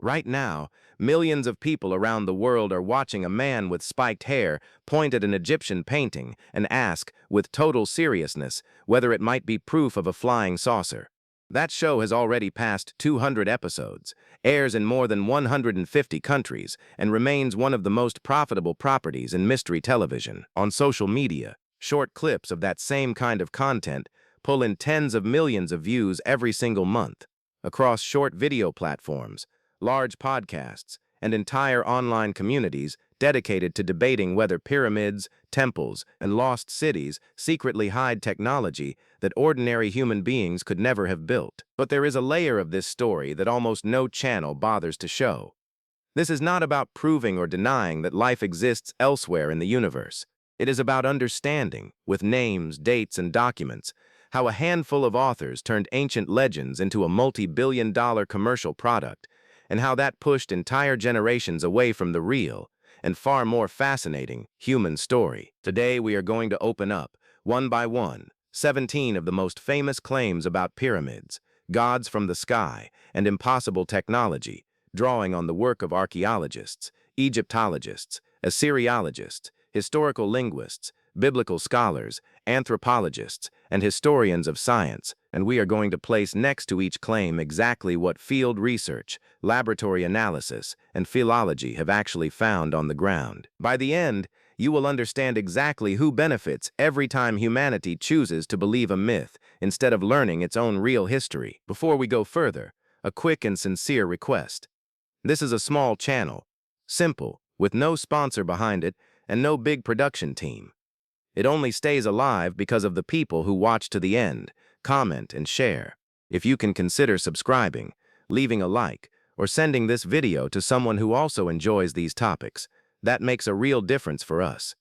Right now, millions of people around the world are watching a man with spiked hair point at an Egyptian painting and ask, with total seriousness, whether it might be proof of a flying saucer. That show has already passed 200 episodes, airs in more than 150 countries, and remains one of the most profitable properties in mystery television. On social media, short clips of that same kind of content pull in tens of millions of views every single month. Across short video platforms, large podcasts, and entire online communities dedicated to debating whether pyramids, temples, and lost cities secretly hide technology that ordinary human beings could never have built. But there is a layer of this story that almost no channel bothers to show. This is not about proving or denying that life exists elsewhere in the universe. It is about understanding, with names, dates, and documents, how a handful of authors turned ancient legends into a multi-billion-dollar commercial product, and how that pushed entire generations away from the real and far more fascinating human story. Today we are going to open up, one by one, 17 of the most famous claims about pyramids, gods from the sky, and impossible technology, drawing on the work of archaeologists, Egyptologists, Assyriologists, historical linguists, biblical scholars, anthropologists, and historians of science, and we are going to place next to each claim exactly what field research, laboratory analysis, and philology have actually found on the ground. By the end, you will understand exactly who benefits every time humanity chooses to believe a myth instead of learning its own real history. Before we go further, a quick and sincere request. This is a small channel, simple, with no sponsor behind it and no big production team. It only stays alive because of the people who watch to the end, comment, and share. If you can consider subscribing, leaving a like, or sending this video to someone who also enjoys these topics, that makes a real difference for us.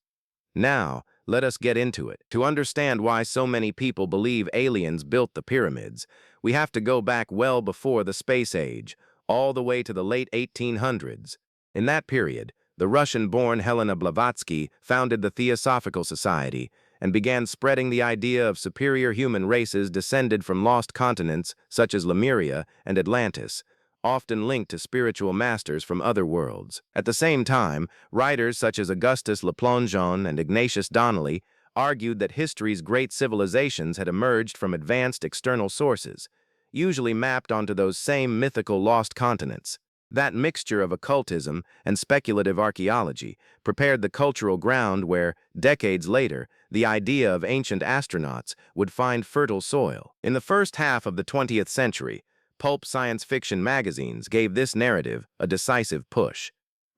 Now, let us get into it. To understand why so many people believe aliens built the pyramids, we have to go back well before the space age, all the way to the late 1800s. In that period, the Russian-born Helena Blavatsky founded the Theosophical Society and began spreading the idea of superior human races descended from lost continents such as Lemuria and Atlantis, often linked to spiritual masters from other worlds. At the same time, writers such as Augustus Le Plongeon and Ignatius Donnelly argued that history's great civilizations had emerged from advanced external sources, usually mapped onto those same mythical lost continents. That mixture of occultism and speculative archaeology prepared the cultural ground where, decades later, the idea of ancient astronauts would find fertile soil. In the first half of the 20th century, pulp science fiction magazines gave this narrative a decisive push.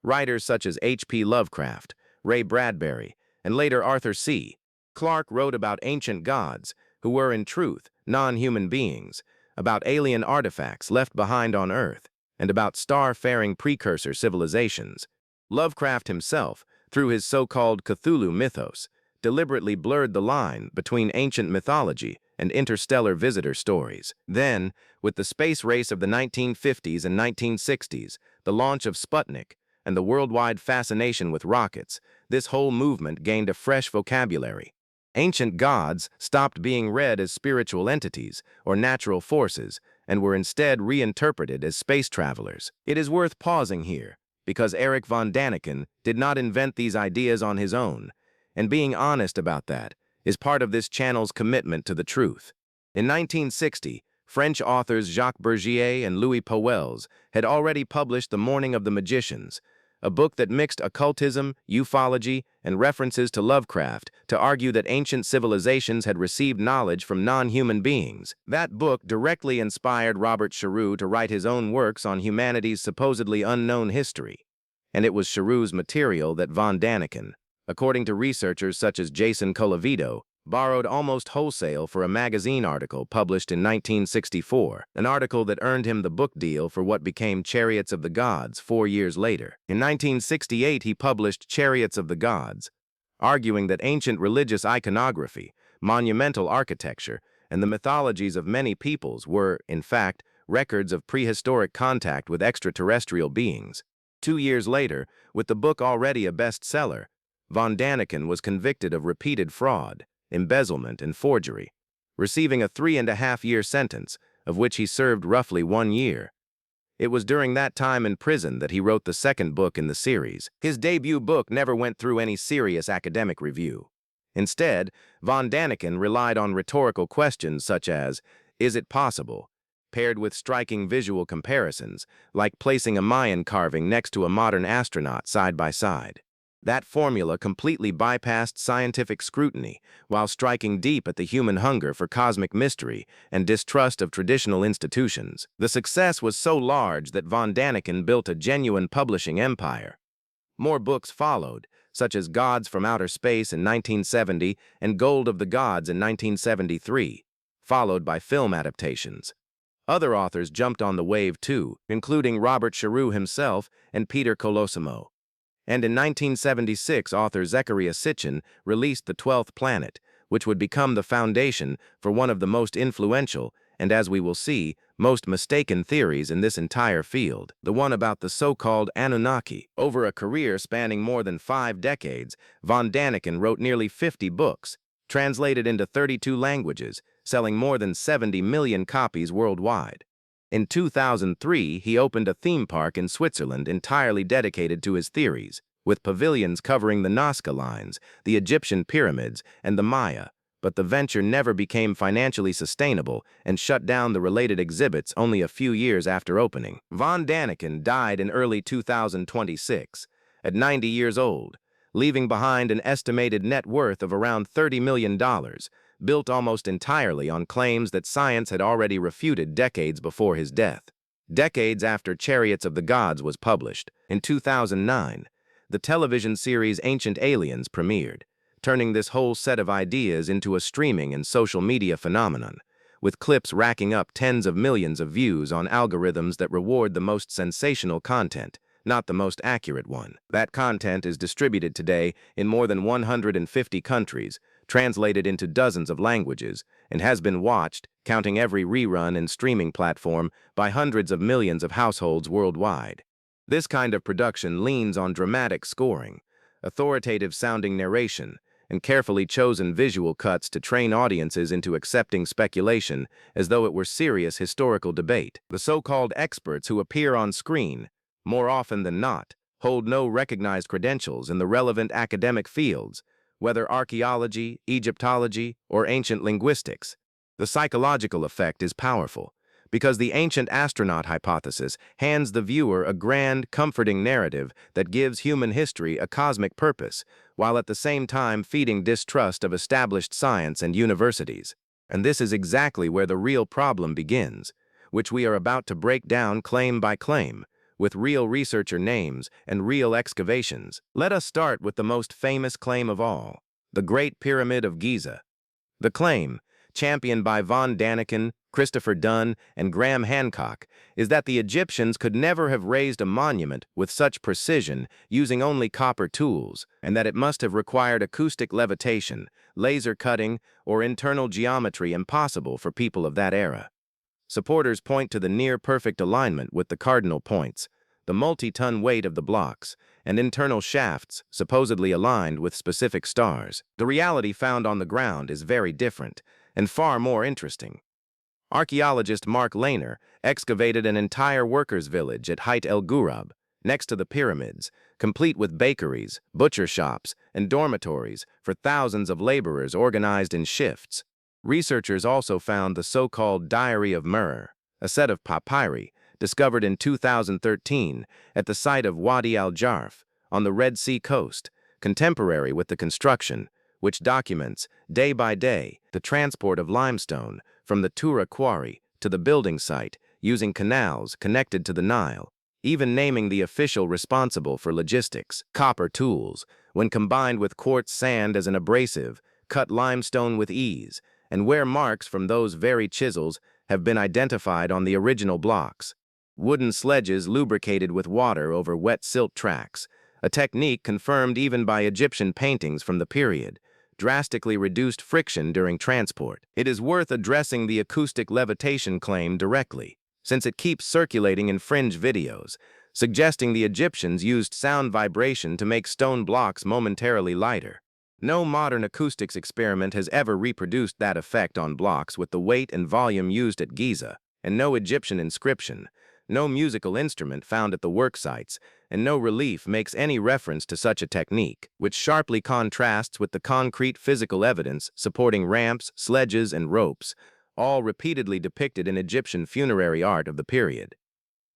Writers such as H.P. Lovecraft, Ray Bradbury, and later Arthur C. Clarke wrote about ancient gods who were, in truth, non-human beings, about alien artifacts left behind on Earth, and about star-faring precursor civilizations. Lovecraft himself, through his so-called Cthulhu mythos, deliberately blurred the line between ancient mythology and interstellar visitor stories. Then, with the space race of the 1950s and 1960s, the launch of Sputnik, and the worldwide fascination with rockets, this whole movement gained a fresh vocabulary. Ancient gods stopped being read as spiritual entities or natural forces and were instead reinterpreted as space travelers. It is worth pausing here, because Erich von Däniken did not invent these ideas on his own, and being honest about that is part of this channel's commitment to the truth. In 1960, French authors Jacques Bergier and Louis Pauwels had already published The Morning of the Magicians, a book that mixed occultism, ufology, and references to Lovecraft to argue that ancient civilizations had received knowledge from non-human beings. That book directly inspired Robert Charroux to write his own works on humanity's supposedly unknown history. And it was Charroux' material that von Däniken, according to researchers such as Jason Colavito, borrowed almost wholesale for a magazine article published in 1964, an article that earned him the book deal for what became Chariots of the Gods 4 years later. In 1968, he published Chariots of the Gods, arguing that ancient religious iconography, monumental architecture, and the mythologies of many peoples were, in fact, records of prehistoric contact with extraterrestrial beings. 2 years later, with the book already a bestseller, von Däniken was convicted of repeated fraud, embezzlement, and forgery, receiving a 3.5-year sentence, of which he served roughly 1 year. It was during that time in prison that he wrote the second book in the series. His debut book never went through any serious academic review. Instead, von Däniken relied on rhetorical questions such as, "Is it possible?" paired with striking visual comparisons, like placing a Mayan carving next to a modern astronaut side by side. That formula completely bypassed scientific scrutiny while striking deep at the human hunger for cosmic mystery and distrust of traditional institutions. The success was so large that von Däniken built a genuine publishing empire. More books followed, such as Gods from Outer Space in 1970 and Gold of the Gods in 1973, followed by film adaptations. Other authors jumped on the wave too, including Robert Charroux himself and Peter Colosimo. And in 1976, author Zecharia Sitchin released The 12th Planet, which would become the foundation for one of the most influential, and as we will see, most mistaken theories in this entire field, the one about the so-called Anunnaki. Over a career spanning more than 5 decades, von Däniken wrote nearly 50 books, translated into 32 languages, selling more than 70 million copies worldwide. In 2003, he opened a theme park in Switzerland entirely dedicated to his theories, with pavilions covering the Nazca lines, the Egyptian pyramids, and the Maya, but the venture never became financially sustainable and shut down the related exhibits only a few years after opening. Von Däniken died in early 2026, at 90 years old, leaving behind an estimated net worth of around $30 million, built almost entirely on claims that science had already refuted decades before his death. Decades after Chariots of the Gods was published, in 2009, the television series Ancient Aliens premiered, turning this whole set of ideas into a streaming and social media phenomenon, with clips racking up tens of millions of views on algorithms that reward the most sensational content, not the most accurate one. That content is distributed today in more than 150 countries, translated into dozens of languages, and has been watched, counting every rerun and streaming platform, by hundreds of millions of households worldwide. This kind of production leans on dramatic scoring, authoritative-sounding narration, and carefully chosen visual cuts to train audiences into accepting speculation as though it were serious historical debate. The so-called experts who appear on screen, more often than not, hold no recognized credentials in the relevant academic fields, whether archaeology, Egyptology, or ancient linguistics. The psychological effect is powerful, because the ancient astronaut hypothesis hands the viewer a grand, comforting narrative that gives human history a cosmic purpose, while at the same time feeding distrust of established science and universities. And this is exactly where the real problem begins, which we are about to break down claim by claim, with real researcher names and real excavations. Let us start with the most famous claim of all, the Great Pyramid of Giza. The claim, championed by von Däniken, Christopher Dunn, and Graham Hancock, is that the Egyptians could never have raised a monument with such precision using only copper tools, and that it must have required acoustic levitation, laser cutting, or internal geometry impossible for people of that era. Supporters point to the near-perfect alignment with the cardinal points, the multi-ton weight of the blocks, and internal shafts supposedly aligned with specific stars. The reality found on the ground is very different, and far more interesting. Archaeologist Mark Lehner excavated an entire workers' village at Height El Gurab, next to the pyramids, complete with bakeries, butcher shops, and dormitories for thousands of laborers organized in shifts. Researchers also found the so-called Diary of Mer, a set of papyri discovered in 2013 at the site of Wadi al-Jarf on the Red Sea coast, contemporary with the construction, which documents, day by day, the transport of limestone from the Tura quarry to the building site using canals connected to the Nile, even naming the official responsible for logistics. Copper tools, when combined with quartz sand as an abrasive, cut limestone with ease, and where marks from those very chisels have been identified on the original blocks. Wooden sledges lubricated with water over wet silt tracks, a technique confirmed even by Egyptian paintings from the period, drastically reduced friction during transport. It is worth addressing the acoustic levitation claim directly, since it keeps circulating in fringe videos, suggesting the Egyptians used sound vibration to make stone blocks momentarily lighter. No modern acoustics experiment has ever reproduced that effect on blocks with the weight and volume used at Giza, and no Egyptian inscription, no musical instrument found at the work sites, and no relief makes any reference to such a technique, which sharply contrasts with the concrete physical evidence supporting ramps, sledges, and ropes, all repeatedly depicted in Egyptian funerary art of the period.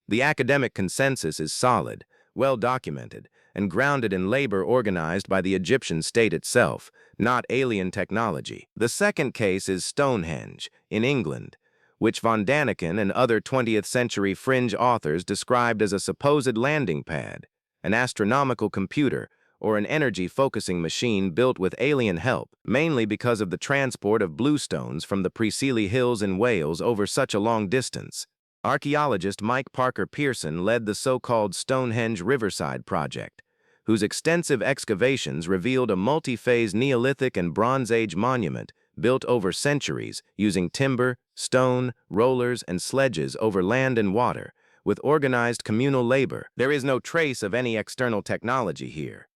The academic consensus is solid, well documented, and grounded in labor organized by the Egyptian state itself, not alien technology. The second case is Stonehenge, in England, which von Däniken and other 20th-century fringe authors described as a supposed landing pad, an astronomical computer, or an energy-focusing machine built with alien help, mainly because of the transport of bluestones from the Preseli Hills in Wales over such a long distance. Archaeologist Mike Parker Pearson led the so-called Stonehenge Riverside Project, whose extensive excavations revealed a multi-phase Neolithic and Bronze Age monument built over centuries using timber, stone, rollers, and sledges over land and water, with organized communal labor. There is no trace of any external technology here.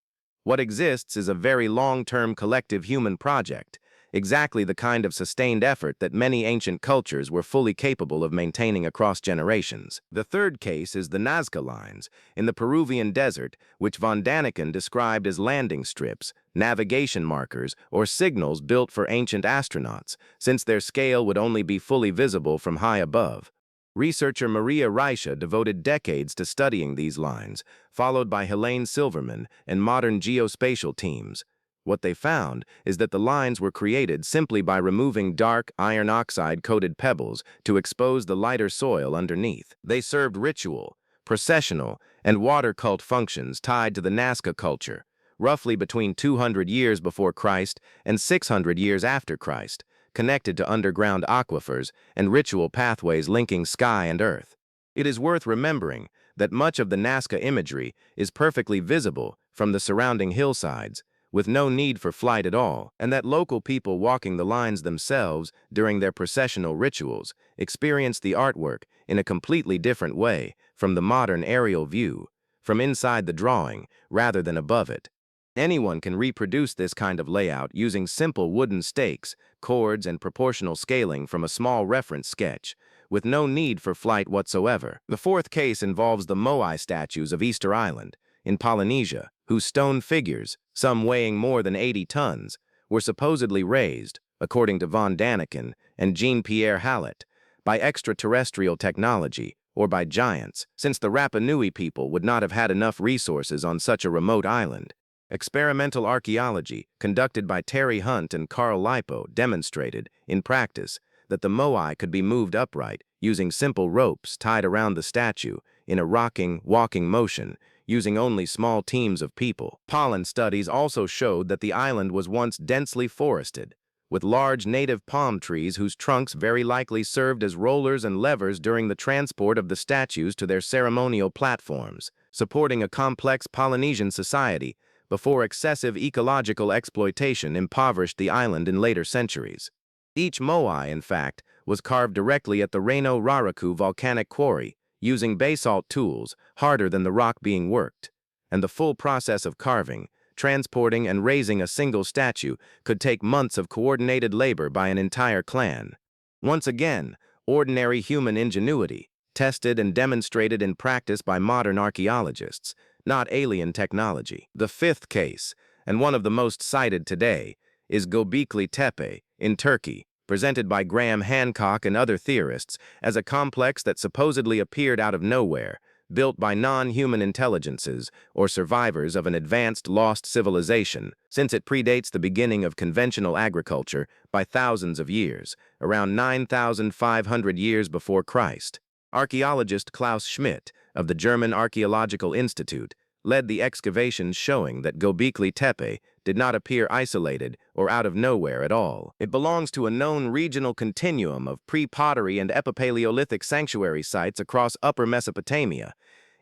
What exists is a very long-term collective human project, exactly the kind of sustained effort that many ancient cultures were fully capable of maintaining across generations. The third case is the Nazca Lines, in the Peruvian desert, which von Däniken described as landing strips, navigation markers, or signals built for ancient astronauts, since their scale would only be fully visible from high above. Researcher Maria Reicha devoted decades to studying these lines, followed by Helene Silverman and modern geospatial teams. What they found is that the lines were created simply by removing dark, iron oxide-coated pebbles to expose the lighter soil underneath. They served ritual, processional, and water cult functions tied to the Nazca culture, roughly between 200 years before Christ and 600 years after Christ, connected to underground aquifers and ritual pathways linking sky and earth. It is worth remembering that much of the Nazca imagery is perfectly visible from the surrounding hillsides, with no need for flight at all, and that local people walking the lines themselves during their processional rituals experience the artwork in a completely different way from the modern aerial view, from inside the drawing rather than above it. Anyone can reproduce this kind of layout using simple wooden stakes, cords, and proportional scaling from a small reference sketch, with no need for flight whatsoever. The fourth case involves the Moai statues of Easter Island, in Polynesia, whose stone figures, some weighing more than 80 tons, were supposedly raised, according to von Däniken and Jean-Pierre Hallett, by extraterrestrial technology or by giants, since the Rapa Nui people would not have had enough resources on such a remote island. Experimental archaeology, conducted by Terry Hunt and Carl Lipo, demonstrated, in practice, that the moai could be moved upright using simple ropes tied around the statue in a rocking, walking motion, using only small teams of people. Pollen studies also showed that the island was once densely forested, with large native palm trees whose trunks very likely served as rollers and levers during the transport of the statues to their ceremonial platforms, supporting a complex Polynesian society before excessive ecological exploitation impoverished the island in later centuries. Each moai, in fact, was carved directly at the Reno Raraku volcanic quarry, using basalt tools, harder than the rock being worked, and the full process of carving, transporting, and raising a single statue could take months of coordinated labor by an entire clan. Once again, ordinary human ingenuity, tested and demonstrated in practice by modern archaeologists, not alien technology. The fifth case, and one of the most cited today, is Gobekli Tepe, in Turkey, presented by Graham Hancock and other theorists as a complex that supposedly appeared out of nowhere, built by non-human intelligences or survivors of an advanced lost civilization, since it predates the beginning of conventional agriculture by thousands of years, around 9,500 years before Christ. Archaeologist Klaus Schmidt of the German Archaeological Institute led the excavations showing that Gobekli Tepe did not appear isolated or out of nowhere at all. It belongs to a known regional continuum of pre-pottery and epipaleolithic sanctuary sites across Upper Mesopotamia,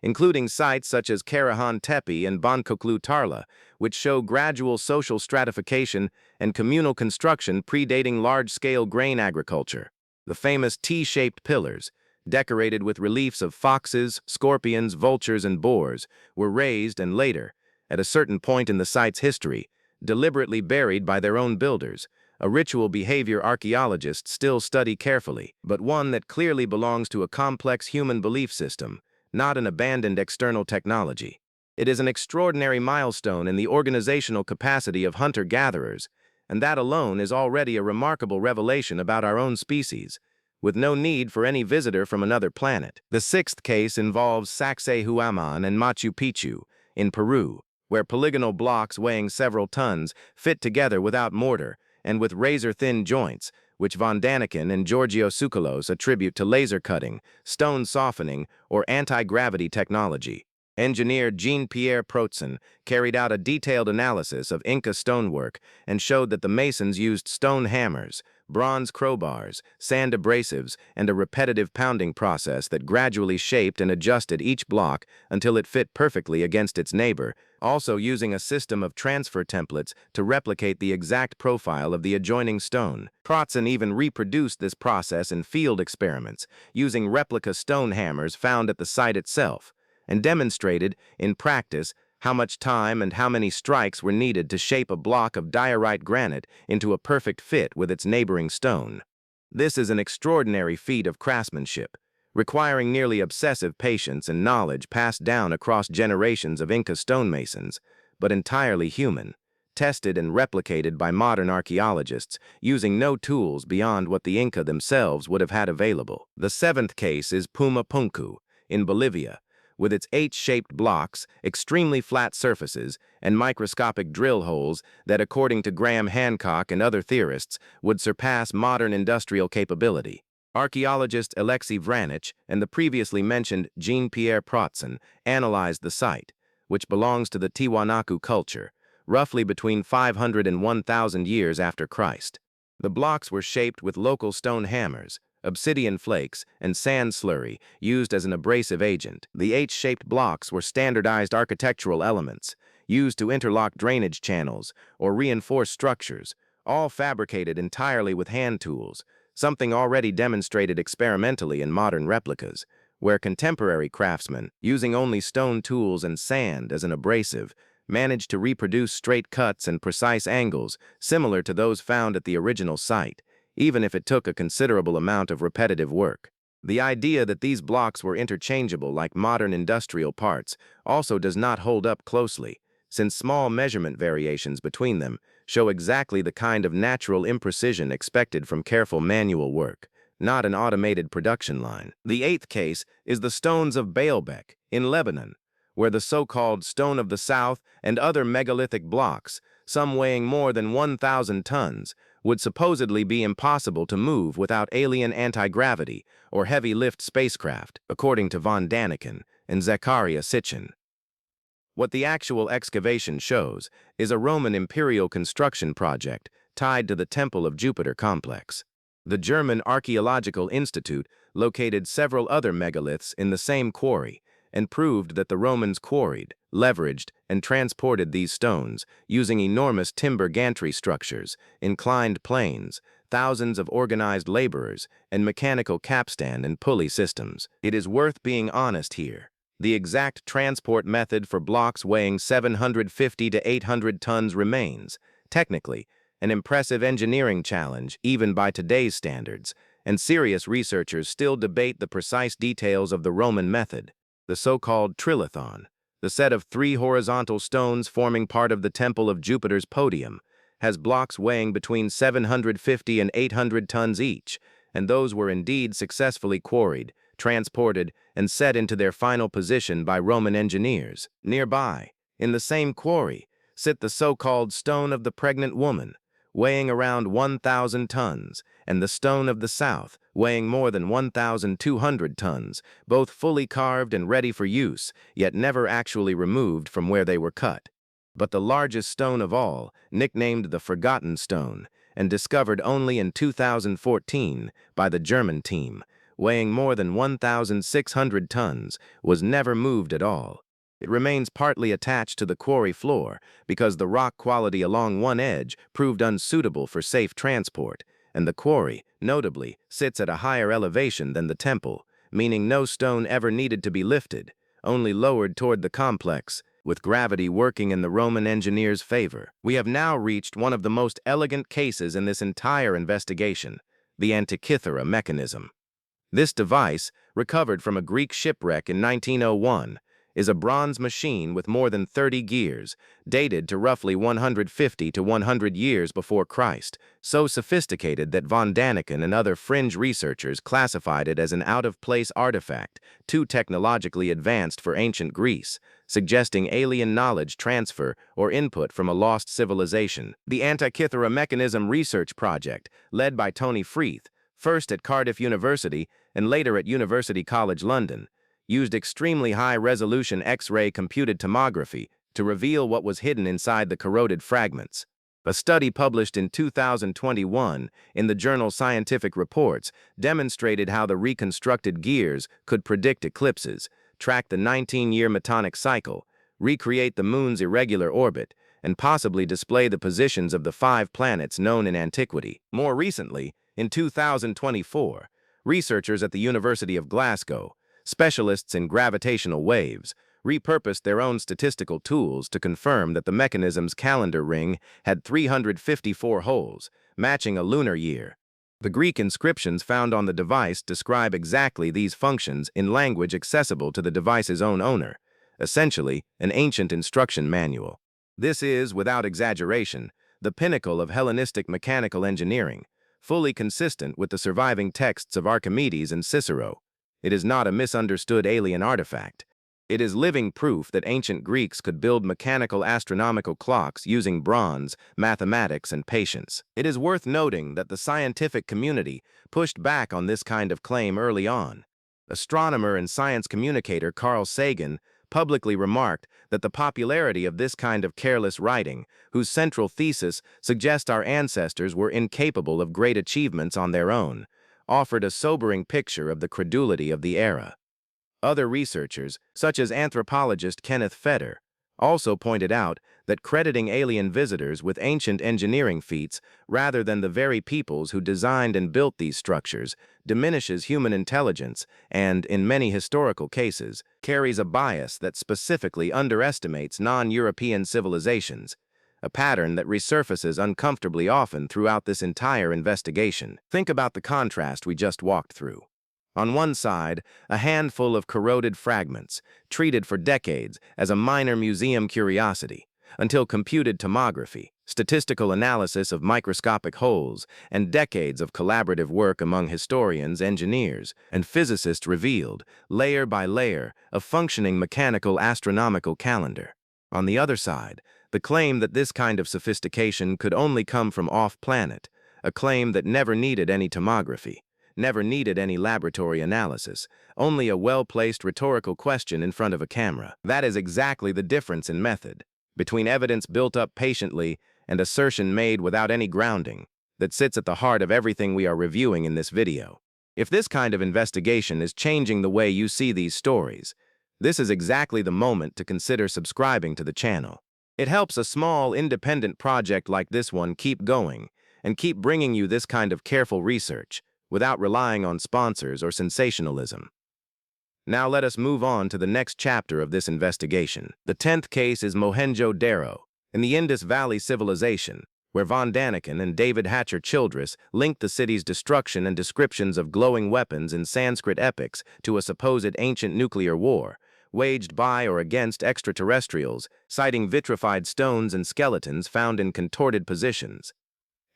including sites such as Karahan Tepe and Bonkoklu Tarla, which show gradual social stratification and communal construction predating large-scale grain agriculture. The famous T-shaped pillars, decorated with reliefs of foxes, scorpions, vultures, and boars, were raised and later, at a certain point in the site's history, deliberately buried by their own builders, a ritual behavior archaeologists still study carefully, but one that clearly belongs to a complex human belief system, not an abandoned external technology. It is an extraordinary milestone in the organizational capacity of hunter-gatherers, and that alone is already a remarkable revelation about our own species, with no need for any visitor from another planet. The sixth case involves Sacsayhuaman and Machu Picchu in Peru, where polygonal blocks weighing several tons fit together without mortar and with razor-thin joints, which von Däniken and Giorgio Tsoukalos attribute to laser cutting, stone softening, or anti-gravity technology. Engineer Jean-Pierre Protzen carried out a detailed analysis of Inca stonework and showed that the masons used stone hammers, bronze crowbars, sand abrasives, and a repetitive pounding process that gradually shaped and adjusted each block until it fit perfectly against its neighbor, also using a system of transfer templates to replicate the exact profile of the adjoining stone. Protzen even reproduced this process in field experiments, using replica stone hammers found at the site itself, and demonstrated, in practice, how much time and how many strikes were needed to shape a block of diorite granite into a perfect fit with its neighboring stone. This is an extraordinary feat of craftsmanship, requiring nearly obsessive patience and knowledge passed down across generations of Inca stonemasons, but entirely human, tested and replicated by modern archaeologists using no tools beyond what the Inca themselves would have had available. The seventh case is Pumapunku, in Bolivia, with its H-shaped blocks, extremely flat surfaces, and microscopic drill holes that, according to Graham Hancock and other theorists, would surpass modern industrial capability. Archaeologist Aleksey Vranich and the previously mentioned Jean-Pierre Protzen analyzed the site, which belongs to the Tiwanaku culture, roughly between 500 and 1,000 years after Christ. The blocks were shaped with local stone hammers, obsidian flakes, and sand slurry used as an abrasive agent. The H-shaped blocks were standardized architectural elements, used to interlock drainage channels or reinforce structures, all fabricated entirely with hand tools, something already demonstrated experimentally in modern replicas, where contemporary craftsmen, using only stone tools and sand as an abrasive, managed to reproduce straight cuts and precise angles similar to those found at the original site, even if it took a considerable amount of repetitive work. The idea that these blocks were interchangeable like modern industrial parts also does not hold up closely, since small measurement variations between them show exactly the kind of natural imprecision expected from careful manual work, not an automated production line. The eighth case is the stones of Baalbek in Lebanon, where the so-called Stone of the South and other megalithic blocks, some weighing more than 1,000 tons, would supposedly be impossible to move without alien anti-gravity or heavy-lift spacecraft, according to von Däniken and Zecharia Sitchin. What the actual excavation shows is a Roman imperial construction project tied to the Temple of Jupiter complex. The German Archaeological Institute located several other megaliths in the same quarry and proved that the Romans quarried, leveraged, and transported these stones using enormous timber gantry structures, inclined planes, thousands of organized laborers, and mechanical capstan and pulley systems. It is worth being honest here. The exact transport method for blocks weighing 750 to 800 tons remains, technically, an impressive engineering challenge even by today's standards, and serious researchers still debate the precise details of the Roman method. The so-called trilithon, the set of 3 horizontal stones forming part of the Temple of Jupiter's podium, has blocks weighing between 750 and 800 tons each, and those were indeed successfully quarried, transported, and set into their final position by Roman engineers. Nearby, in the same quarry, sit the so-called Stone of the Pregnant Woman, weighing around 1,000 tons, and the Stone of the South, weighing more than 1,200 tons, both fully carved and ready for use, yet never actually removed from where they were cut. But the largest stone of all, nicknamed the Forgotten Stone, and discovered only in 2014 by the German team, weighing more than 1,600 tons, was never moved at all. It remains partly attached to the quarry floor because the rock quality along one edge proved unsuitable for safe transport, and the quarry, notably, sits at a higher elevation than the temple, meaning no stone ever needed to be lifted, only lowered toward the complex, with gravity working in the Roman engineer's favor. We have now reached one of the most elegant cases in this entire investigation, the Antikythera mechanism. This device, recovered from a Greek shipwreck in 1901, is a bronze machine with more than 30 gears, dated to roughly 150 to 100 years before Christ, so sophisticated that von Däniken and other fringe researchers classified it as an out-of-place artifact, too technologically advanced for ancient Greece, suggesting alien knowledge transfer or input from a lost civilization. The Antikythera Mechanism Research Project, led by Tony Freeth, first at Cardiff University and later at University College London, used extremely high-resolution X-ray computed tomography to reveal what was hidden inside the corroded fragments. A study published in 2021 in the journal Scientific Reports demonstrated how the reconstructed gears could predict eclipses, track the 19-year metonic cycle, recreate the moon's irregular orbit, and possibly display the positions of the 5 planets known in antiquity. More recently, in 2024, researchers at the University of Glasgow, specialists in gravitational waves, repurposed their own statistical tools to confirm that the mechanism's calendar ring had 354 holes, matching a lunar year. The Greek inscriptions found on the device describe exactly these functions in language accessible to the device's own owner, essentially an ancient instruction manual. This is, without exaggeration, the pinnacle of Hellenistic mechanical engineering, fully consistent with the surviving texts of Archimedes and Cicero. It is not a misunderstood alien artifact. It is living proof that ancient Greeks could build mechanical astronomical clocks using bronze, mathematics, and patience. It is worth noting that the scientific community pushed back on this kind of claim early on. Astronomer and science communicator Carl Sagan publicly remarked that the popularity of this kind of careless writing, whose central thesis suggests our ancestors were incapable of great achievements on their own, offered a sobering picture of the credulity of the era. Other researchers, such as anthropologist Kenneth Feder, also pointed out that crediting alien visitors with ancient engineering feats rather than the very peoples who designed and built these structures diminishes human intelligence and, in many historical cases, carries a bias that specifically underestimates non-European civilizations, a pattern that resurfaces uncomfortably often throughout this entire investigation. Think about the contrast we just walked through. On one side, a handful of corroded fragments, treated for decades as a minor museum curiosity, until computed tomography, statistical analysis of microscopic holes, and decades of collaborative work among historians, engineers, and physicists revealed, layer by layer, a functioning mechanical astronomical calendar. On the other side, the claim that this kind of sophistication could only come from off-planet, a claim that never needed any tomography, never needed any laboratory analysis, only a well-placed rhetorical question in front of a camera. That is exactly the difference in method, between evidence built up patiently and assertion made without any grounding, that sits at the heart of everything we are reviewing in this video. If this kind of investigation is changing the way you see these stories, this is exactly the moment to consider subscribing to the channel. It helps a small, independent project like this one keep going and keep bringing you this kind of careful research without relying on sponsors or sensationalism. Now let us move on to the next chapter of this investigation. The 10th case is Mohenjo-Daro, in the Indus Valley Civilization, where von Däniken and David Hatcher Childress linked the city's destruction and descriptions of glowing weapons in Sanskrit epics to a supposed ancient nuclear war, waged by or against extraterrestrials, citing vitrified stones and skeletons found in contorted positions.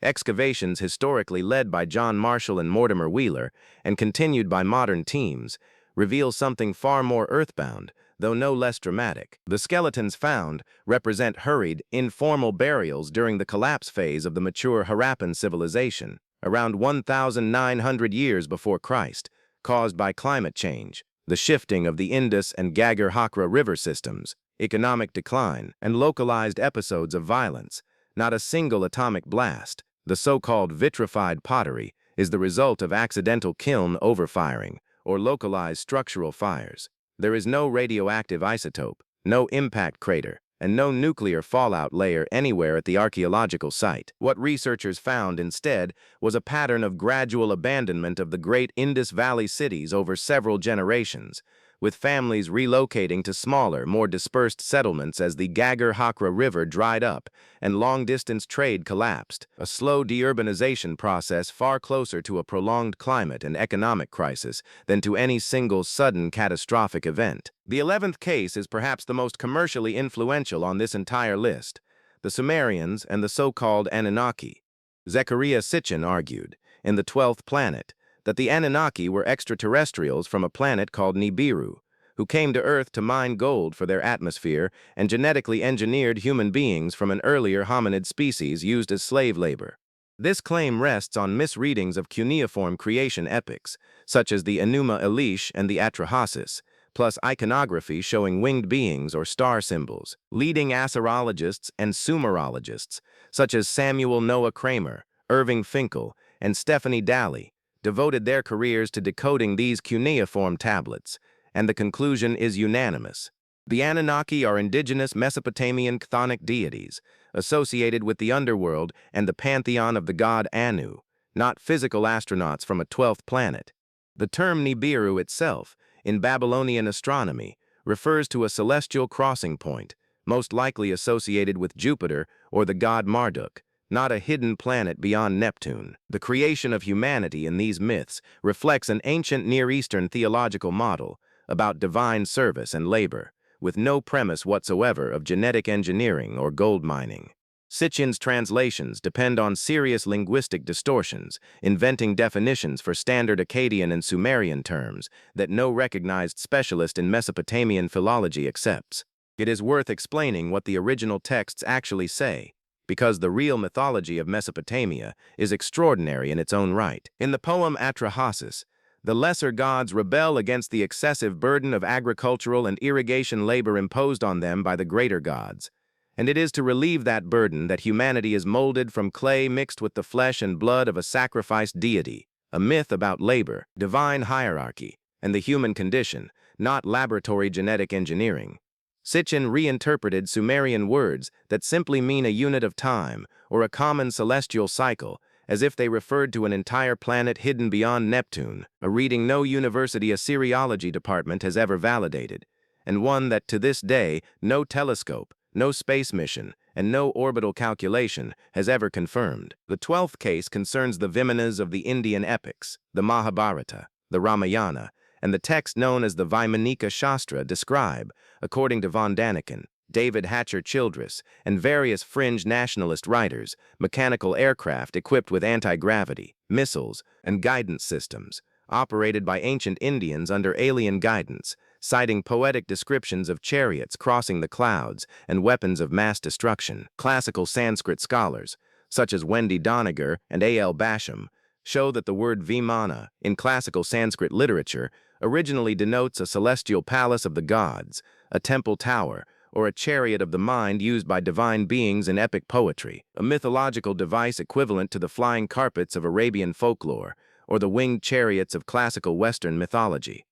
Excavations historically led by John Marshall and Mortimer Wheeler, and continued by modern teams, reveal something far more earthbound, though no less dramatic. The skeletons found represent hurried, informal burials during the collapse phase of the mature Harappan civilization, around 1,900 years before Christ, caused by climate change, the shifting of the Indus and Ghaggar-Hakra river systems, economic decline, and localized episodes of violence. Not a single atomic blast, the so-called vitrified pottery, is the result of accidental kiln overfiring or localized structural fires. There is no radioactive isotope, no impact crater, and no nuclear fallout layer anywhere at the archaeological site. What researchers found instead was a pattern of gradual abandonment of the great Indus Valley cities over several generations, with families relocating to smaller, more dispersed settlements as the Gagar-Hakra River dried up and long-distance trade collapsed, a slow deurbanization process far closer to a prolonged climate and economic crisis than to any single sudden catastrophic event. The 11th case is perhaps the most commercially influential on this entire list: the Sumerians and the so-called Anunnaki. Zecharia Sitchin argued, in The 12th Planet, that the Anunnaki were extraterrestrials from a planet called Nibiru, who came to Earth to mine gold for their atmosphere and genetically engineered human beings from an earlier hominid species used as slave labor. This claim rests on misreadings of cuneiform creation epics, such as the Enuma Elish and the Atrahasis, plus iconography showing winged beings or star symbols. Leading Assyriologists and Sumerologists, such as Samuel Noah Kramer, Irving Finkel, and Stephanie Dalley, devoted their careers to decoding these cuneiform tablets, and the conclusion is unanimous. The Anunnaki are indigenous Mesopotamian chthonic deities, associated with the underworld and the pantheon of the god Anu, not physical astronauts from a 12th planet. The term Nibiru itself, in Babylonian astronomy, refers to a celestial crossing point, most likely associated with Jupiter or the god Marduk, not a hidden planet beyond Neptune. The creation of humanity in these myths reflects an ancient Near Eastern theological model about divine service and labor, with no premise whatsoever of genetic engineering or gold mining. Sitchin's translations depend on serious linguistic distortions, inventing definitions for standard Akkadian and Sumerian terms that no recognized specialist in Mesopotamian philology accepts. It is worth explaining what the original texts actually say, because the real mythology of Mesopotamia is extraordinary in its own right. In the poem Atrahasis, the lesser gods rebel against the excessive burden of agricultural and irrigation labor imposed on them by the greater gods, and it is to relieve that burden that humanity is molded from clay mixed with the flesh and blood of a sacrificed deity, a myth about labor, divine hierarchy, and the human condition, not laboratory genetic engineering. Sitchin reinterpreted Sumerian words that simply mean a unit of time or a common celestial cycle as if they referred to an entire planet hidden beyond Neptune, a reading no university Assyriology department has ever validated, and one that to this day no telescope, no space mission, and no orbital calculation has ever confirmed. The 12th case concerns the Vimanas of the Indian epics, the Mahabharata, the Ramayana, and the text known as the Vaimanika Shastra describe, according to von Däniken, David Hatcher Childress, and various fringe nationalist writers, mechanical aircraft equipped with anti-gravity, missiles, and guidance systems, operated by ancient Indians under alien guidance, citing poetic descriptions of chariots crossing the clouds and weapons of mass destruction. Classical Sanskrit scholars, such as Wendy Doniger and A.L. Basham, show that the word Vimana in classical Sanskrit literature originally denotes a celestial palace of the gods, a temple tower, or a chariot of the mind used by divine beings in epic poetry, a mythological device equivalent to the flying carpets of Arabian folklore or the winged chariots of classical Western mythology.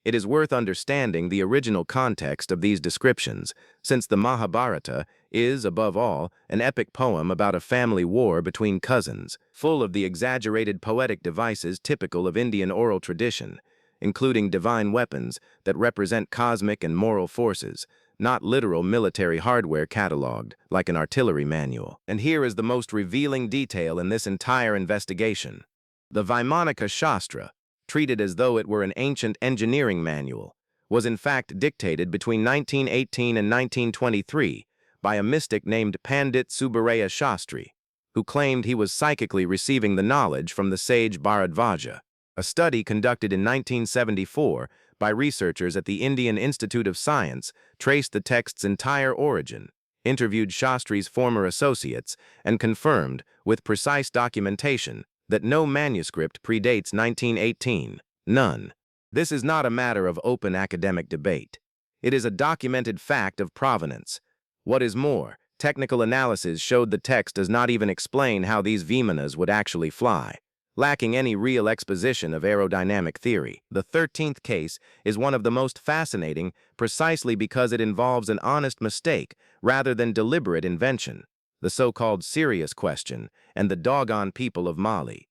It is worth understanding the original context of these descriptions, since the Mahabharata is, above all, an epic poem about a family war between cousins, full of the exaggerated poetic devices typical of Indian oral tradition, including divine weapons that represent cosmic and moral forces, not literal military hardware cataloged like an artillery manual. And here is the most revealing detail in this entire investigation. The Vaimanika Shastra, treated as though it were an ancient engineering manual, was in fact dictated between 1918 and 1923 by a mystic named Pandit Subbaraya Shastri, who claimed he was psychically receiving the knowledge from the sage Bharadvaja. A study conducted in 1974 by researchers at the Indian Institute of Science traced the text's entire origin, interviewed Shastri's former associates, and confirmed, with precise documentation, that no manuscript predates 1918, none. This is not a matter of open academic debate. It is a documented fact of provenance. What is more, technical analysis showed the text does not even explain how these Vimanas would actually fly, lacking any real exposition of aerodynamic theory. The 13th case is one of the most fascinating precisely because it involves an honest mistake rather than deliberate invention, the so-called serious question and the doggone people of Mali.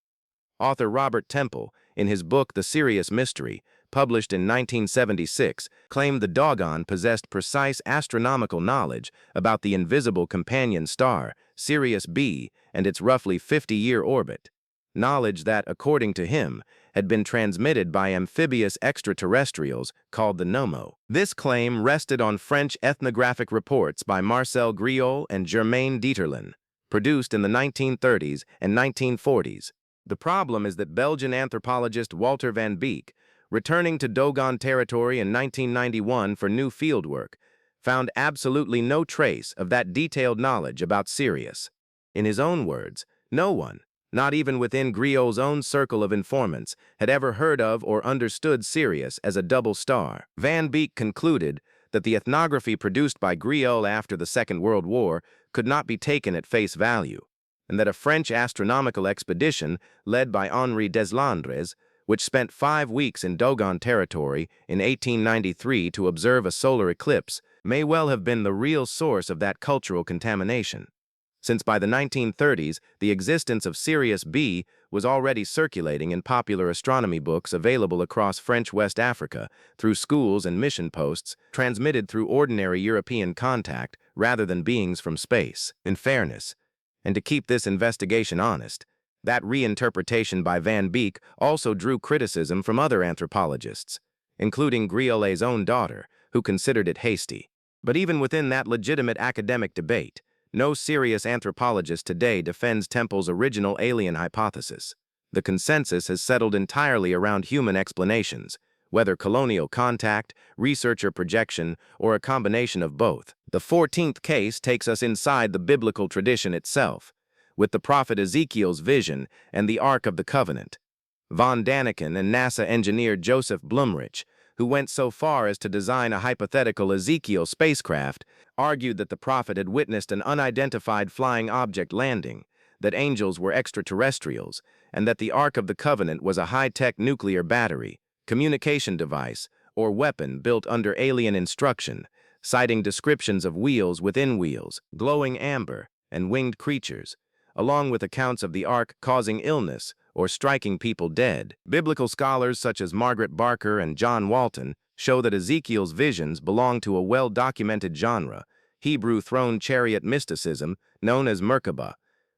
Author Robert Temple, in his book The Serious Mystery, published in 1976, claimed the Dogon possessed precise astronomical knowledge about the invisible companion star, Sirius B, and its roughly 50-year orbit. Knowledge that, according to him, had been transmitted by amphibious extraterrestrials called the Nomo. This claim rested on French ethnographic reports by Marcel Griol and Germain Dieterlen, produced in the 1930s and 1940s. The problem is that Belgian anthropologist Walter van Beek, returning to Dogon territory in 1991 for new fieldwork, found absolutely no trace of that detailed knowledge about Sirius. In his own words, no one, not even within Griol's own circle of informants, had ever heard of or understood Sirius as a double star. Van Beek concluded that the ethnography produced by Griol after the Second World War could not be taken at face value, and that a French astronomical expedition led by Henri Deslandres, which spent 5 weeks in Dogon territory in 1893 to observe a solar eclipse, may well have been the real source of that cultural contamination, since by the 1930s the existence of Sirius B was already circulating in popular astronomy books available across French West Africa through schools and mission posts, transmitted through ordinary European contact rather than beings from space. In fairness, and to keep this investigation honest, that reinterpretation by Van Beek also drew criticism from other anthropologists, including Griol's own daughter, who considered it hasty. But even within that legitimate academic debate, no serious anthropologist today defends Temple's original alien hypothesis. The consensus has settled entirely around human explanations, whether colonial contact, researcher projection, or a combination of both. The 14th case takes us inside the biblical tradition itself, with the prophet Ezekiel's vision and the Ark of the Covenant. Von Däniken and NASA engineer Joseph Blumrich, who went so far as to design a hypothetical Ezekiel spacecraft, argued that the prophet had witnessed an unidentified flying object landing, that angels were extraterrestrials, and that the Ark of the Covenant was a high-tech nuclear battery, communication device, or weapon built under alien instruction, citing descriptions of wheels within wheels, glowing amber, and winged creatures, along with accounts of the Ark causing illness or striking people dead. Biblical scholars such as Margaret Barker and John Walton show that Ezekiel's visions belong to a well-documented genre, Hebrew throne chariot mysticism known as Merkabah,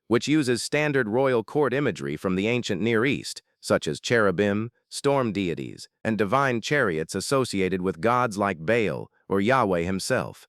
which uses standard royal court imagery from the ancient Near East, such as cherubim, storm deities, and divine chariots associated with gods like Baal or Yahweh himself.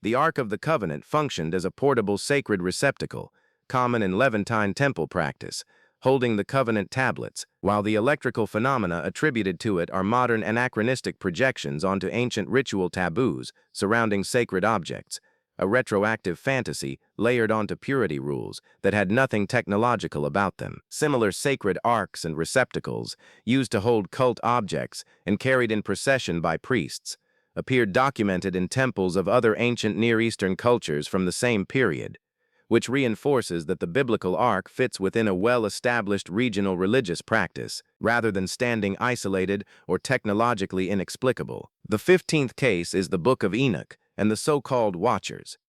The Ark of the Covenant functioned as a portable sacred receptacle, common in Levantine temple practice, holding the covenant tablets, while the electrical phenomena attributed to it are modern anachronistic projections onto ancient ritual taboos surrounding sacred objects, a retroactive fantasy layered onto purity rules that had nothing technological about them. Similar sacred arks and receptacles, used to hold cult objects and carried in procession by priests, appeared documented in temples of other ancient Near Eastern cultures from the same period, which reinforces that the biblical ark fits within a well-established regional religious practice, rather than standing isolated or technologically inexplicable. The 15th case is the Book of Enoch and the so-called Watchers.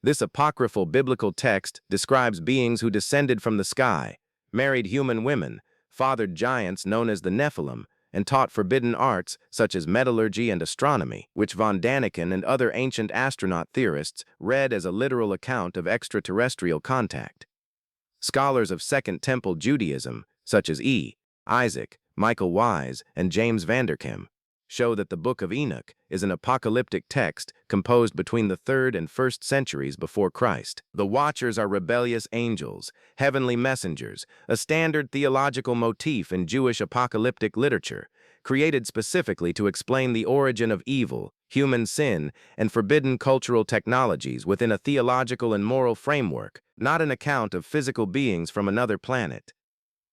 This apocryphal biblical text describes beings who descended from the sky, married human women, fathered giants known as the Nephilim, and taught forbidden arts such as metallurgy and astronomy, which von Däniken and other ancient astronaut theorists read as a literal account of extraterrestrial contact. Scholars of Second Temple Judaism, such as E. Isaac, Michael Wise, and James Vanderkam, show that the Book of Enoch is an apocalyptic text composed between the 3rd and 1st centuries before Christ. The Watchers are rebellious angels, heavenly messengers, a standard theological motif in Jewish apocalyptic literature, created specifically to explain the origin of evil, human sin, and forbidden cultural technologies within a theological and moral framework, not an account of physical beings from another planet.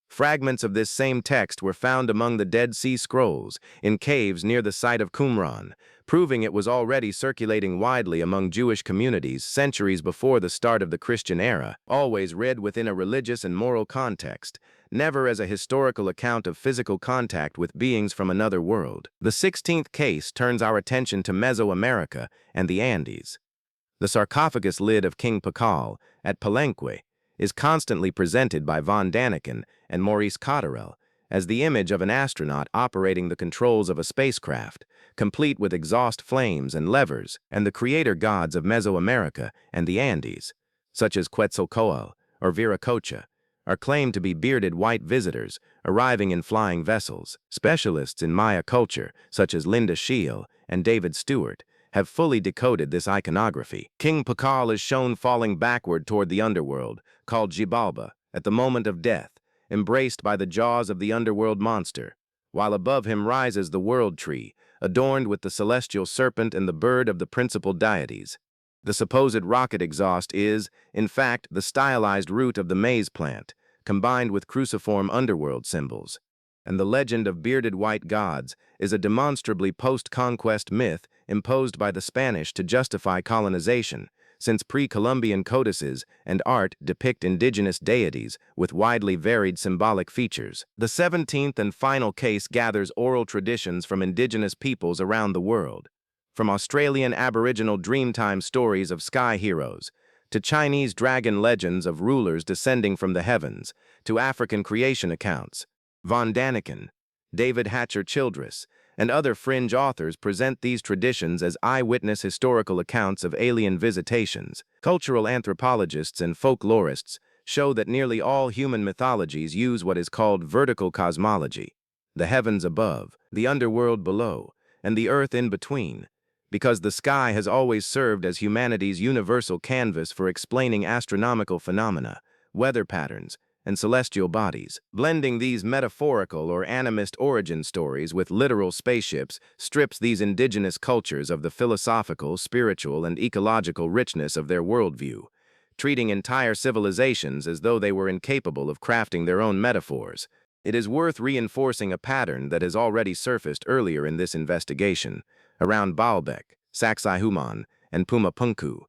Fragments of this same text were found among the Dead Sea Scrolls in caves near the site of Qumran, proving it was already circulating widely among Jewish communities centuries before the start of the Christian era, always read within a religious and moral context, never as a historical account of physical contact with beings from another world. The 16th case turns our attention to Mesoamerica and the Andes. The sarcophagus lid of King Pakal at Palenque is constantly presented by von Däniken and Maurice Cotterell as the image of an astronaut operating the controls of a spacecraft, complete with exhaust flames and levers, and the creator gods of Mesoamerica and the Andes, such as Quetzalcoatl or Viracocha, are claimed to be bearded white visitors arriving in flying vessels. Specialists in Maya culture, such as Linda Scheel and David Stewart, have fully decoded this iconography. King Pakal is shown falling backward toward the underworld, called Xibalba, at the moment of death, embraced by the jaws of the underworld monster, while above him rises the world tree, adorned with the celestial serpent and the bird of the principal deities. The supposed rocket exhaust is, in fact, the stylized root of the maize plant, combined with cruciform underworld symbols. And the legend of bearded white gods is a demonstrably post-conquest myth imposed by the Spanish to justify colonization, since pre-Columbian codices and art depict indigenous deities with widely varied symbolic features. The 17th and final case gathers oral traditions from indigenous peoples around the world, from Australian Aboriginal Dreamtime stories of sky heroes, to Chinese dragon legends of rulers descending from the heavens, to African creation accounts. Von Däniken, David Hatcher Childress, and other fringe authors present these traditions as eyewitness historical accounts of alien visitations. Cultural anthropologists and folklorists show that nearly all human mythologies use what is called vertical cosmology, the heavens above, the underworld below, and the earth in between, because the sky has always served as humanity's universal canvas for explaining astronomical phenomena, weather patterns, and celestial bodies. Blending these metaphorical or animist origin stories with literal spaceships strips these indigenous cultures of the philosophical, spiritual, and ecological richness of their worldview, treating entire civilizations as though they were incapable of crafting their own metaphors. It is worth reinforcing a pattern that has already surfaced earlier in this investigation. Around Baalbek, Sacsayhuaman, and Pumapunku,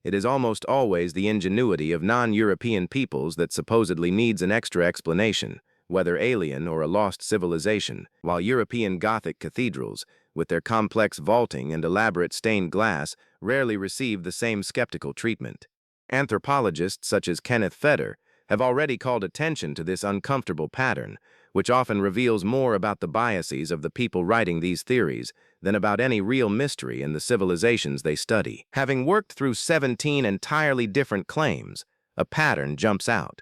it is almost always the ingenuity of non-European peoples that supposedly needs an extra explanation, whether alien or a lost civilization, while European Gothic cathedrals, with their complex vaulting and elaborate stained glass, rarely receive the same skeptical treatment. Anthropologists such as Kenneth Feder have already called attention to this uncomfortable pattern, which often reveals more about the biases of the people writing these theories than about any real mystery in the civilizations they study. Having worked through 17 entirely different claims, a pattern jumps out.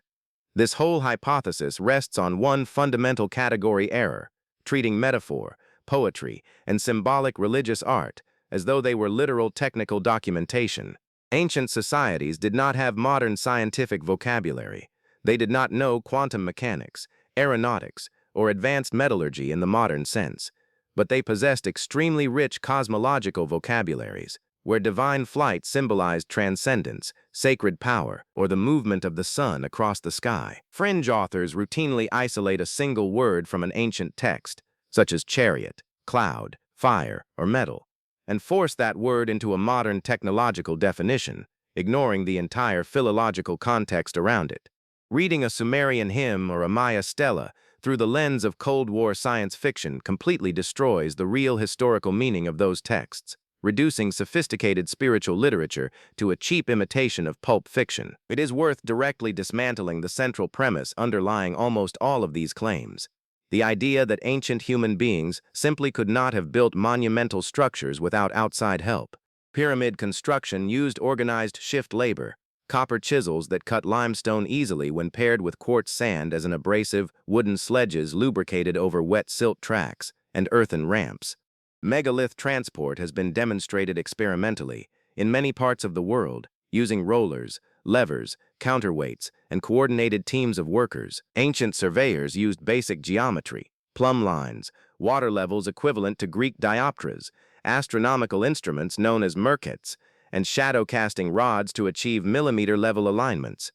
This whole hypothesis rests on one fundamental category error, treating metaphor, poetry, and symbolic religious art as though they were literal technical documentation. Ancient societies did not have modern scientific vocabulary. They did not know quantum mechanics, aeronautics, or advanced metallurgy in the modern sense, but they possessed extremely rich cosmological vocabularies, where divine flight symbolized transcendence, sacred power, or the movement of the sun across the sky. Fringe authors routinely isolate a single word from an ancient text, such as chariot, cloud, fire, or metal, and force that word into a modern technological definition, ignoring the entire philological context around it. Reading a Sumerian hymn or a Maya stela through the lens of Cold War science fiction completely destroys the real historical meaning of those texts, reducing sophisticated spiritual literature to a cheap imitation of pulp fiction. It is worth directly dismantling the central premise underlying almost all of these claims: the idea that ancient human beings simply could not have built monumental structures without outside help. Pyramid construction used organized shift labor, copper chisels that cut limestone easily when paired with quartz sand as an abrasive, wooden sledges lubricated over wet silt tracks, and earthen ramps. Megalith transport has been demonstrated experimentally in many parts of the world, using rollers, levers, counterweights, and coordinated teams of workers. Ancient surveyors used basic geometry, plumb lines, water levels equivalent to Greek dioptras, astronomical instruments known as merkets, and shadow-casting rods to achieve millimeter-level alignments.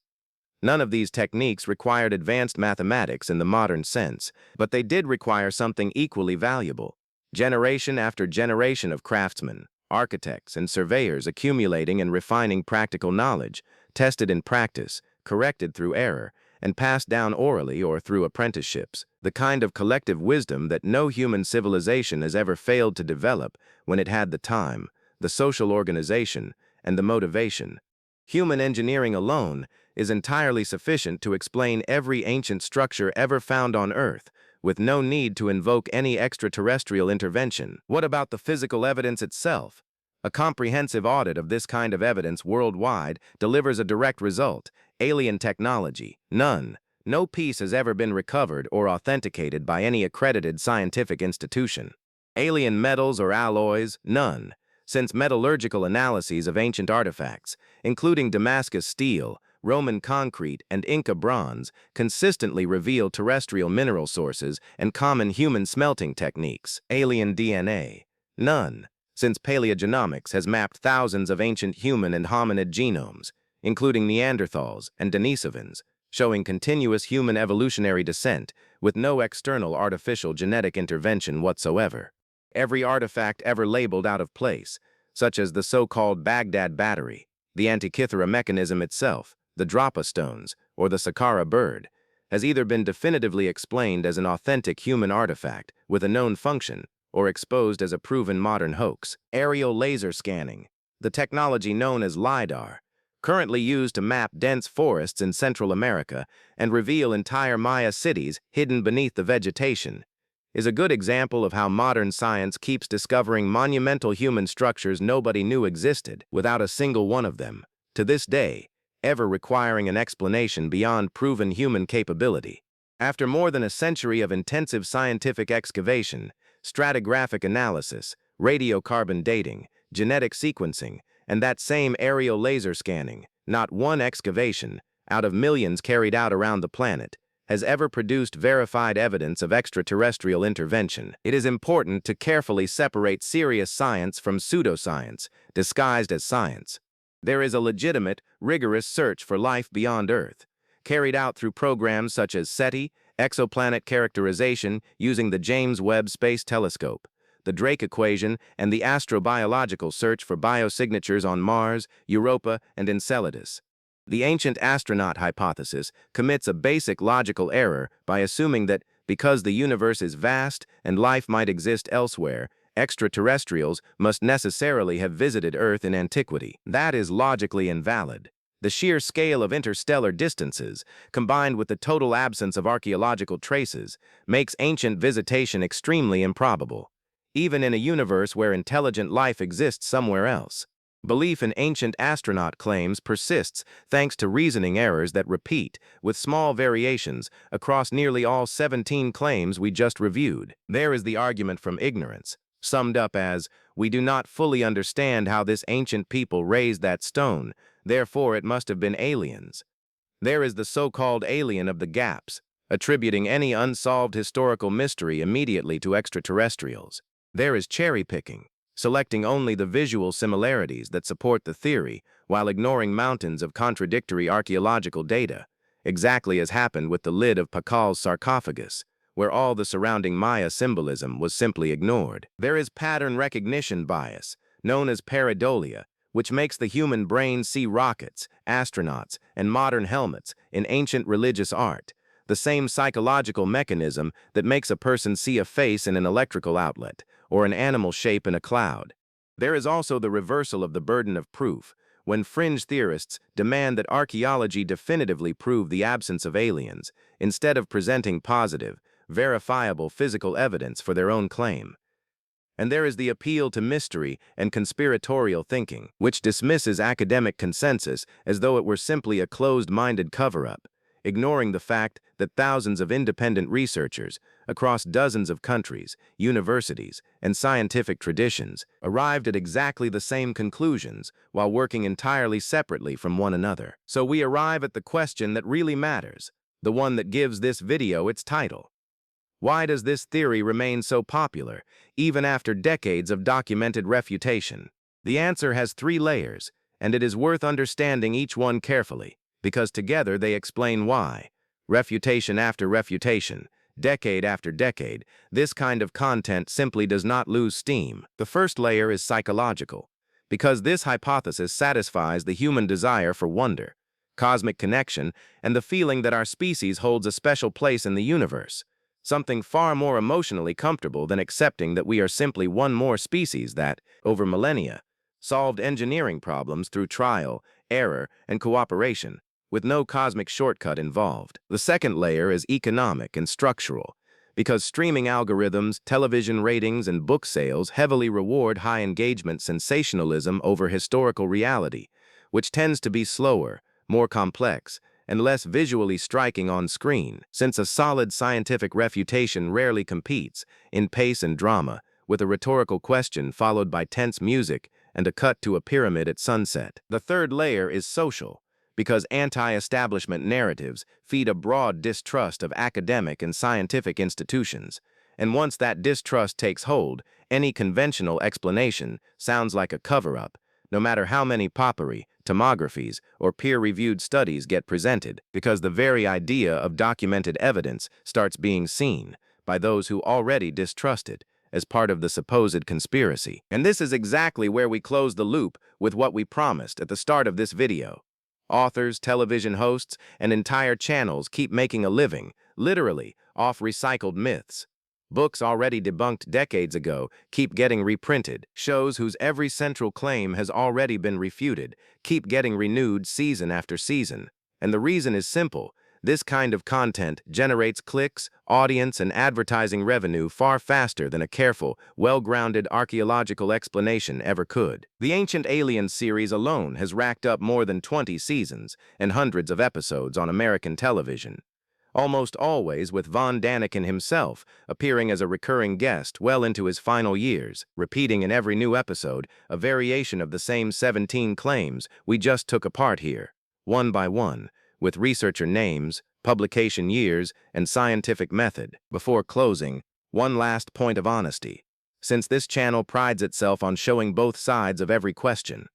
None of these techniques required advanced mathematics in the modern sense, but they did require something equally valuable: generation after generation of craftsmen, architects, and surveyors accumulating and refining practical knowledge, tested in practice, corrected through error, and passed down orally or through apprenticeships. The kind of collective wisdom that no human civilization has ever failed to develop when it had the time, the social organization, and the motivation. Human engineering alone is entirely sufficient to explain every ancient structure ever found on Earth, with no need to invoke any extraterrestrial intervention. What about the physical evidence itself? A comprehensive audit of this kind of evidence worldwide delivers a direct result: alien technology. None. No piece has ever been recovered or authenticated by any accredited scientific institution. Alien metals or alloys? None. Since metallurgical analyses of ancient artifacts, including Damascus steel, Roman concrete, and Inca bronze, consistently reveal terrestrial mineral sources and common human smelting techniques. Alien DNA? None, since paleogenomics has mapped thousands of ancient human and hominid genomes, including Neanderthals and Denisovans, showing continuous human evolutionary descent with no external artificial genetic intervention whatsoever. Every artifact ever labeled out of place, such as the so-called Baghdad battery, the Antikythera mechanism itself, the Drapa stones, or the Saqqara bird, has either been definitively explained as an authentic human artifact with a known function, or exposed as a proven modern hoax. Aerial laser scanning, the technology known as LiDAR, currently used to map dense forests in Central America and reveal entire Maya cities hidden beneath the vegetation, is a good example of how modern science keeps discovering monumental human structures nobody knew existed without a single one of them, to this day, ever requiring an explanation beyond proven human capability. After more than a century of intensive scientific excavation, stratigraphic analysis, radiocarbon dating, genetic sequencing, and that same aerial laser scanning, not one excavation, out of millions carried out around the planet, has ever produced verified evidence of extraterrestrial intervention. It is important to carefully separate serious science from pseudoscience, disguised as science. There is a legitimate, rigorous search for life beyond Earth, carried out through programs such as SETI, exoplanet characterization using the James Webb Space Telescope, the Drake equation, and the astrobiological search for biosignatures on Mars, Europa, and Enceladus. The ancient astronaut hypothesis commits a basic logical error by assuming that, because the universe is vast and life might exist elsewhere, extraterrestrials must necessarily have visited Earth in antiquity. That is logically invalid. The sheer scale of interstellar distances, combined with the total absence of archaeological traces, makes ancient visitation extremely improbable, even in a universe where intelligent life exists somewhere else. Belief in ancient astronaut claims persists thanks to reasoning errors that repeat, with small variations, across nearly all 17 claims we just reviewed. There is the argument from ignorance, summed up as, "We do not fully understand how this ancient people raised that stone, therefore it must have been aliens." There is the so-called alien of the gaps, attributing any unsolved historical mystery immediately to extraterrestrials. There is cherry-picking, selecting only the visual similarities that support the theory while ignoring mountains of contradictory archaeological data, exactly as happened with the lid of Pakal's sarcophagus, where all the surrounding Maya symbolism was simply ignored. There is pattern recognition bias, known as pareidolia, which makes the human brain see rockets, astronauts, and modern helmets in ancient religious art, the same psychological mechanism that makes a person see a face in an electrical outlet, or an animal shape in a cloud. There is also the reversal of the burden of proof, when fringe theorists demand that archaeology definitively prove the absence of aliens, instead of presenting positive, verifiable physical evidence for their own claim. And there is the appeal to mystery and conspiratorial thinking, which dismisses academic consensus as though it were simply a closed-minded cover-up, ignoring the fact that thousands of independent researchers across dozens of countries, universities, and scientific traditions arrived at exactly the same conclusions while working entirely separately from one another. So we arrive at the question that really matters, the one that gives this video its title. Why does this theory remain so popular, even after decades of documented refutation? The answer has 3 layers, and it is worth understanding each one carefully, because together they explain why. Refutation after refutation, decade after decade, this kind of content simply does not lose steam. The first layer is psychological, because this hypothesis satisfies the human desire for wonder, cosmic connection, and the feeling that our species holds a special place in the universe, something far more emotionally comfortable than accepting that we are simply one more species that, over millennia, solved engineering problems through trial, error, and cooperation, with no cosmic shortcut involved. The second layer is economic and structural, because streaming algorithms, television ratings, and book sales heavily reward high engagement sensationalism over historical reality, which tends to be slower, more complex, and less visually striking on screen, since a solid scientific refutation rarely competes, in pace and drama, with a rhetorical question followed by tense music and a cut to a pyramid at sunset. The third layer is social, because anti-establishment narratives feed a broad distrust of academic and scientific institutions, and once that distrust takes hold, any conventional explanation sounds like a cover-up, no matter how many papyri, tomographies, or peer-reviewed studies get presented, because the very idea of documented evidence starts being seen, by those who already distrust it, as part of the supposed conspiracy. And this is exactly where we close the loop with what we promised at the start of this video. Authors, television hosts, and entire channels keep making a living, literally, off recycled myths. Books already debunked decades ago keep getting reprinted. Shows whose every central claim has already been refuted keep getting renewed season after season. And the reason is simple. This kind of content generates clicks, audience, and advertising revenue far faster than a careful, well-grounded archaeological explanation ever could. The Ancient Aliens series alone has racked up more than 20 seasons and hundreds of episodes on American television, almost always with von Däniken himself appearing as a recurring guest well into his final years, repeating in every new episode a variation of the same 17 claims we just took apart here, one by one, with researcher names, publication years, and scientific method. Before closing, one last point of honesty. Since this channel prides itself on showing both sides of every question,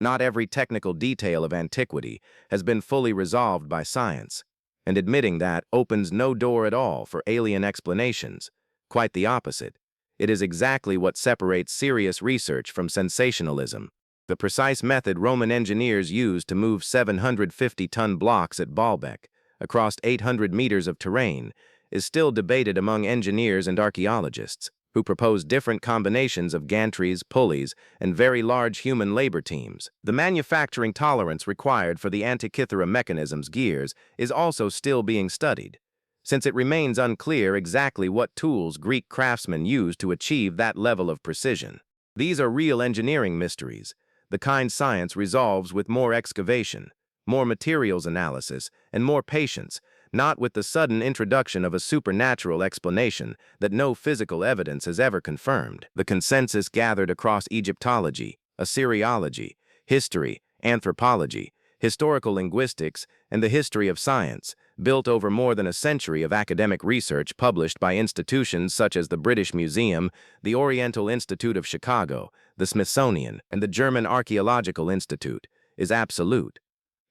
not every technical detail of antiquity has been fully resolved by science, and admitting that opens no door at all for alien explanations. Quite the opposite. It is exactly what separates serious research from sensationalism. The precise method Roman engineers used to move 750-ton blocks at Baalbek across 800 meters of terrain is still debated among engineers and archaeologists, who propose different combinations of gantries, pulleys, and very large human labor teams. The manufacturing tolerance required for the Antikythera mechanism's gears is also still being studied, since it remains unclear exactly what tools Greek craftsmen used to achieve that level of precision. These are real engineering mysteries, the kind science resolves with more excavation, more materials analysis, and more patience, not with the sudden introduction of a supernatural explanation that no physical evidence has ever confirmed. The consensus gathered across Egyptology, Assyriology, history, anthropology, historical linguistics, and the history of science, built over more than a century of academic research published by institutions such as the British Museum, the Oriental Institute of Chicago, the Smithsonian, and the German Archaeological Institute, is absolute.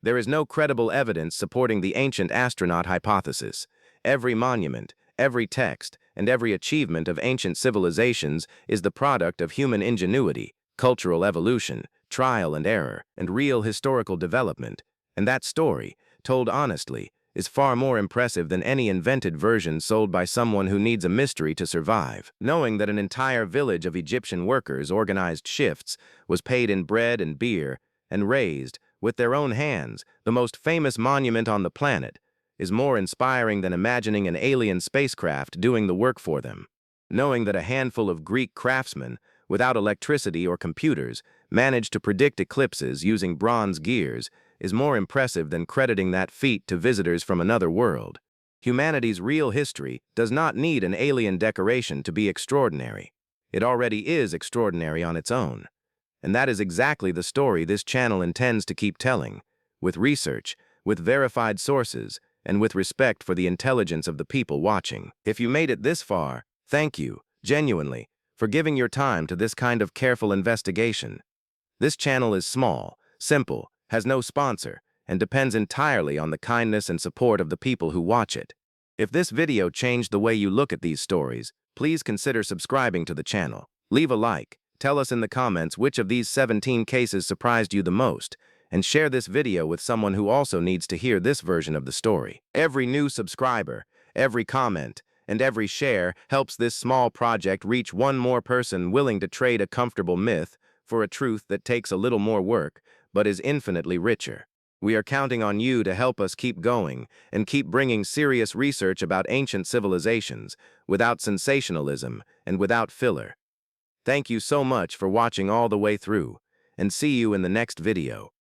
There is no credible evidence supporting the ancient astronaut hypothesis. Every monument, every text, and every achievement of ancient civilizations is the product of human ingenuity, cultural evolution, trial and error, and real historical development. And that story, told honestly, is far more impressive than any invented version sold by someone who needs a mystery to survive. Knowing that an entire village of Egyptian workers organized shifts, was paid in bread and beer, and raised, with their own hands, the most famous monument on the planet, is more inspiring than imagining an alien spacecraft doing the work for them. Knowing that a handful of Greek craftsmen, without electricity or computers, managed to predict eclipses using bronze gears, is more impressive than crediting that feat to visitors from another world. Humanity's real history does not need an alien decoration to be extraordinary. It already is extraordinary on its own. And that is exactly the story this channel intends to keep telling, with research, with verified sources, and with respect for the intelligence of the people watching. If you made it this far, thank you, genuinely, for giving your time to this kind of careful investigation. This channel is small, simple, has no sponsor, and depends entirely on the kindness and support of the people who watch it. If this video changed the way you look at these stories, please consider subscribing to the channel. Leave a like, tell us in the comments which of these 17 cases surprised you the most, and share this video with someone who also needs to hear this version of the story. Every new subscriber, every comment, and every share helps this small project reach one more person willing to trade a comfortable myth for a truth that takes a little more work, but is infinitely richer. We are counting on you to help us keep going and keep bringing serious research about ancient civilizations without sensationalism and without filler. Thank you so much for watching all the way through, and see you in the next video.